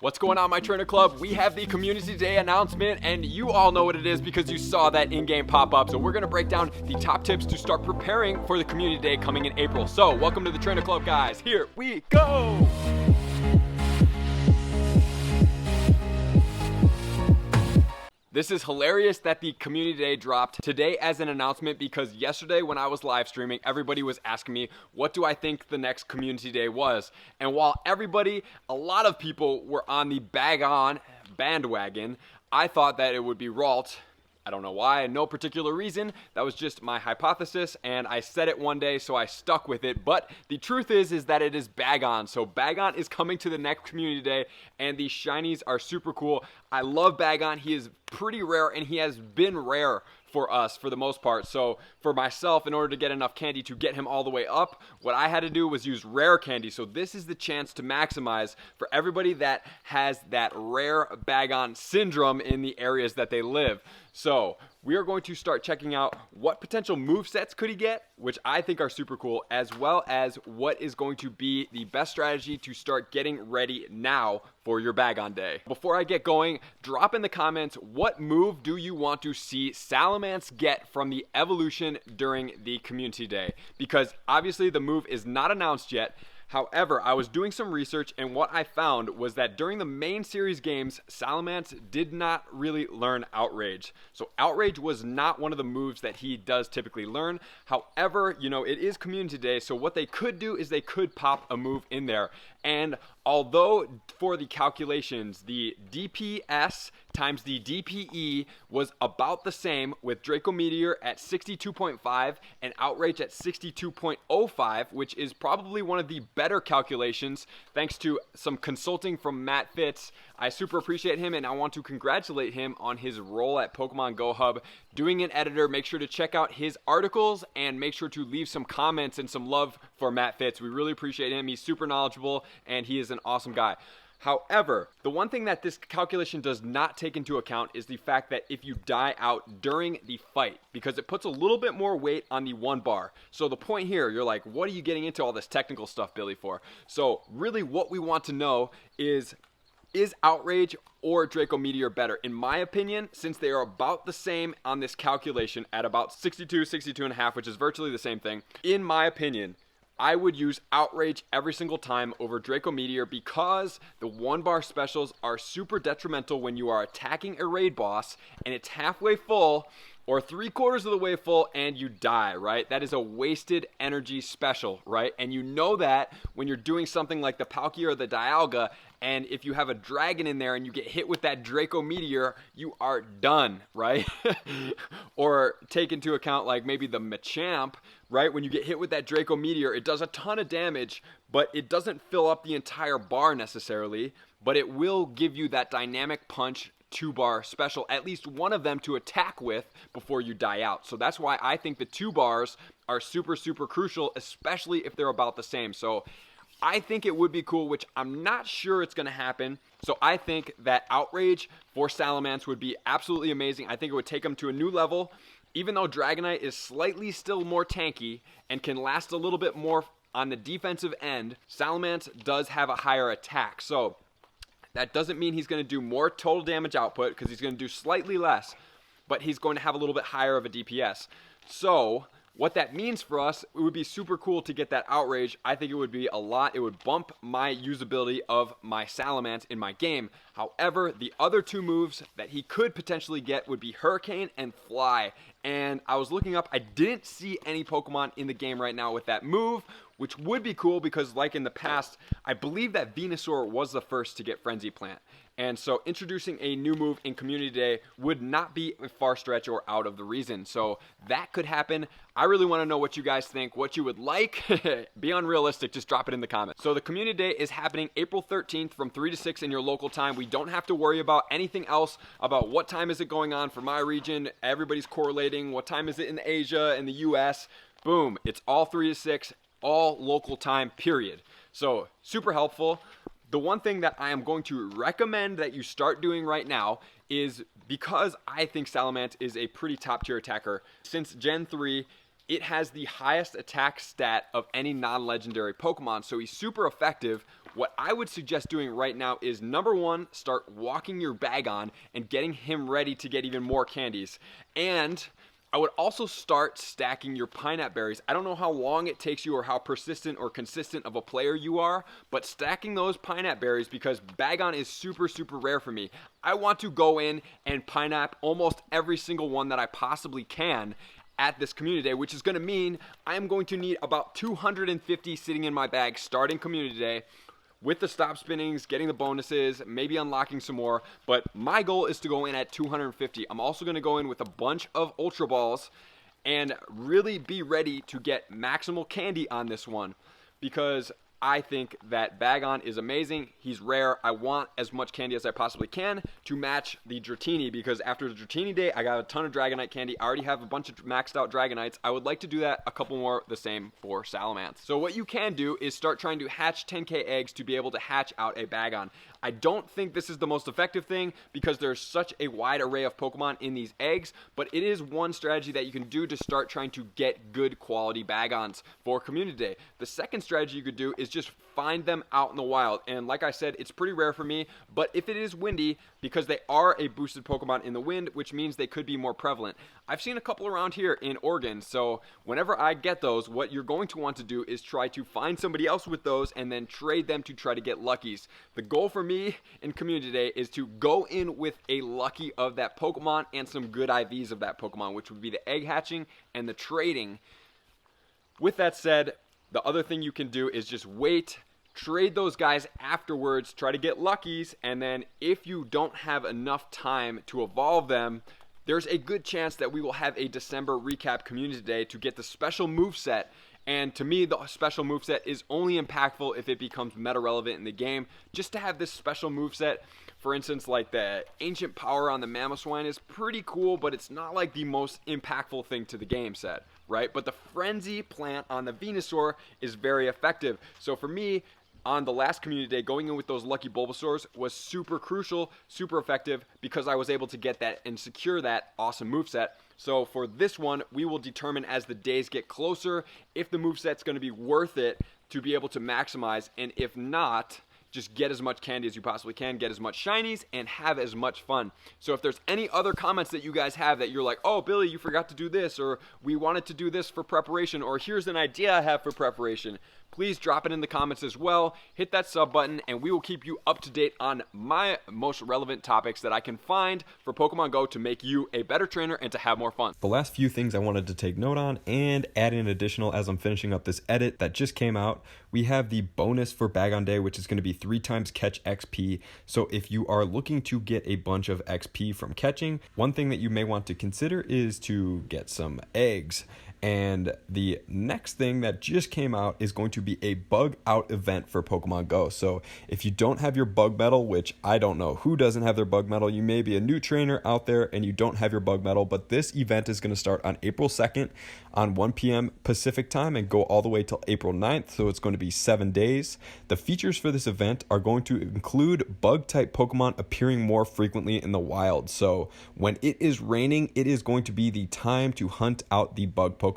What's going on, my trainer club? We have the community day announcement, and you all know what it is because you saw that in-game pop-up. So we're going to break down the top tips to start preparing for the community day coming in April. So welcome to the trainer club, guys. Here we go. This is hilarious that the community day dropped today as an announcement because yesterday when I was live streaming, everybody was asking me, what do I think the next community day was? And while a lot of people were on the Bagon bandwagon, I thought that it would be Ralt. I don't know why, no particular reason. That was just my hypothesis, and I said it one day, so I stuck with it. But the truth is that it is Bagon. So Bagon is coming to the next community day, and the shinies are super cool. I love Bagon. He is pretty rare, and he has been rare for us for the most part. So for myself, in order to get enough candy to get him all the way up, what I had to do was use rare candy. So this is the chance to maximize for everybody that has that rare Bagon syndrome in the areas that they live. So we are going to start checking out what potential movesets could he get, which I think are super cool, as well as what is going to be the best strategy to start getting ready now for your Bagon day. Before I get going, drop in the comments what move do you want to see Salamence get from the evolution during the community day, because obviously the move is not announced yet. However, I was doing some research, and what I found was that during the main series games, Salamence did not really learn Outrage. So Outrage was not one of the moves that he does typically learn. However, it is community day, so what they could do is they could pop a move in there. And although for the calculations, the DPS times the DPE was about the same, with Draco Meteor at 62.5 and Outrage at 62.05, which is probably one of the better calculations thanks to some consulting from Matt Fitz. I super appreciate him, and I want to congratulate him on his role at Pokemon Go Hub doing an editor. Make sure to check out his articles and make sure to leave some comments and some love for Matt Fitz. We really appreciate him. He's super knowledgeable, and he is an awesome guy. However, the one thing that this calculation does not take into account is the fact that if you die out during the fight, because it puts a little bit more weight on the one bar. So the point here, you're like, what are you getting into all this technical stuff, Billy, for? So really what we want to know is Outrage or Draco Meteor better? In my opinion, since they are about the same on this calculation at about 62, 62.5, which is virtually the same thing, in my opinion, I would use Outrage every single time over Draco Meteor because the one bar specials are super detrimental when you are attacking a raid boss and it's halfway full or 3/4 of the way full and you die, right? That is a wasted energy special, right? And you know that when you're doing something like the Palkia or the Dialga, and if you have a dragon in there and you get hit with that Draco Meteor, you are done, right? Or take into account like maybe the Machamp, right? When you get hit with that Draco Meteor, it does a ton of damage, but it doesn't fill up the entire bar necessarily, but it will give you that dynamic punch 2-bar special, at least one of them to attack with before you die out. So that's why I think the 2 bars are super, super crucial, especially if they're about the same. So I think it would be cool, which I'm not sure it's going to happen. So I think that Outrage for Salamence would be absolutely amazing. I think it would take him to a new level. Even though Dragonite is slightly still more tanky and can last a little bit more on the defensive end, Salamence does have a higher attack. So that doesn't mean he's going to do more total damage output because he's going to do slightly less, but he's going to have a little bit higher of a DPS. So what that means for us, it would be super cool to get that Outrage. I think it would be a lot. It would bump my usability of my Salamence in my game. However, the other 2 moves that he could potentially get would be Hurricane and Fly. And I was looking up, I didn't see any Pokemon in the game right now with that move, which would be cool because like in the past, I believe that Venusaur was the first to get Frenzy Plant. And so introducing a new move in Community Day would not be a far stretch or out of the reason. So that could happen. I really want to know what you guys think, what you would like. Be unrealistic, just drop it in the comments. So the Community Day is happening April 13th from 3 to 6 in your local time. We don't have to worry about anything else about what time is it going on for my region. Everybody's correlating. What time is it in Asia, in the US? Boom, it's all 3 to 6, all local time, period. So super helpful. The one thing that I am going to recommend that you start doing right now is, because I think Salamence is a pretty top tier attacker, since Gen 3, it has the highest attack stat of any non-legendary Pokemon, so he's super effective what I would suggest doing right now is, number one, start walking your Bagon and getting him ready to get even more candies. And I would also start stacking your pineapple berries. I don't know how long it takes you or how persistent or consistent of a player you are, but stacking those pineapple berries, because Bagon is super, super rare for me. I want to go in and pineapple almost every single one that I possibly can at this community day, which is going to mean I am going to need about 250 sitting in my bag starting community day, with the stop spinnings, getting the bonuses, maybe unlocking some more. But my goal is to go in at 250. I'm also going to go in with a bunch of Ultra Balls and really be ready to get maximal candy on this one, because I think that Bagon is amazing. He's rare. I want as much candy as I possibly can to match the Dratini, because after the Dratini day, I got a ton of Dragonite candy. I already have a bunch of maxed out Dragonites. I would like to do that a couple more, the same for Salamence. So what you can do is start trying to hatch 10k eggs to be able to hatch out a Bagon. I don't think this is the most effective thing because there's such a wide array of Pokemon in these eggs, but it is one strategy that you can do to start trying to get good quality Bagons for Community Day. The second strategy you could do is just find them out in the wild. And like I said, it's pretty rare for me, but if it is windy, because they are a boosted Pokemon in the wind, which means they could be more prevalent. I've seen a couple around here in Oregon, so whenever I get those, what you're going to want to do is try to find somebody else with those and then trade them to try to get luckies. The goal for me in Community Day is to go in with a lucky of that Pokemon and some good IVs of that Pokemon, which would be the egg hatching and the trading. With that said, the other thing you can do is just wait, trade those guys afterwards, try to get luckies, and then if you don't have enough time to evolve them, there's a good chance that we will have a December recap Community Day to get the special moveset. And to me, the special moveset is only impactful if it becomes meta relevant in the game. Just to have this special moveset, for instance, like the Ancient Power on the Mamoswine is pretty cool, but it's not like the most impactful thing to the game set, right? But the Frenzy plant on the Venusaur is very effective. So for me, on the last Community Day, going in with those lucky Bulbasaurs was super crucial, super effective, because I was able to get that and secure that awesome moveset. So for this one, we will determine as the days get closer if the moveset's going to be worth it to be able to maximize, and if not, just get as much candy as you possibly can, get as much shinies, and have as much fun. So if there's any other comments that you guys have that you're like, oh, Billy, you forgot to do this, or we wanted to do this for preparation, or here's an idea I have for preparation, please drop it in the comments as well. Hit that sub button, and we will keep you up to date on my most relevant topics that I can find for Pokemon Go to make you a better trainer and to have more fun. The last few things I wanted to take note on and add in additional as I'm finishing up this edit that just came out, we have the bonus for Bagon Day, which is going to be 3 times catch XP. So if you are looking to get a bunch of XP from catching, one thing that you may want to consider is to get some eggs. And the next thing that just came out is going to be a bug out event for Pokemon Go. So if you don't have your bug medal, which I don't know who doesn't have their bug medal, you may be a new trainer out there and you don't have your bug medal, but this event is going to start on April 2nd on 1 p.m. Pacific time and go all the way till April 9th. So it's going to be 7 days. The features for this event are going to include bug type Pokemon appearing more frequently in the wild. So when it is raining, it is going to be the time to hunt out the bug Pokemon.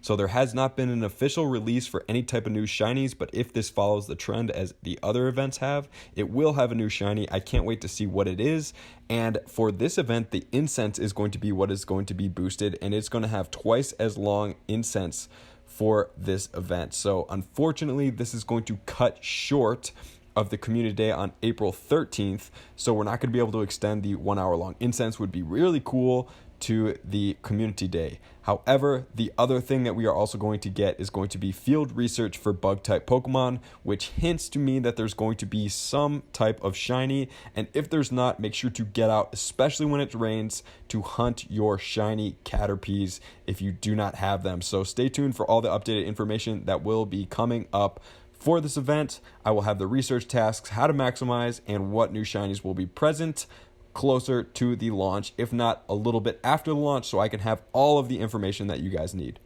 So there has not been an official release for any type of new shinies, but if this follows the trend as the other events have, it will have a new shiny. I can't wait to see what it is. And for this event, the incense is going to be what is going to be boosted, and it's going to have twice as long incense for this event. So unfortunately, this is going to cut short of the Community Day on April 13th. So we're not going to be able to extend the 1 hour long incense. Would be really cool to the Community Day. However, the other thing that we are also going to get is going to be field research for bug type Pokemon, which hints to me that there's going to be some type of shiny, and if there's not, make sure to get out, especially when it rains, to hunt your shiny Caterpies if you do not have them. So stay tuned for all the updated information that will be coming up for this event. I will have the research tasks, how to maximize, and what new shinies will be present closer to the launch, if not a little bit after the launch, so I can have all of the information that you guys need.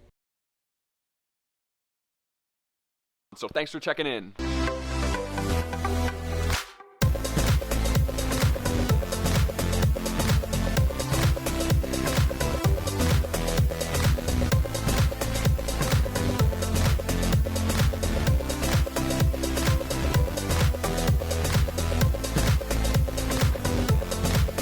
So thanks for checking in.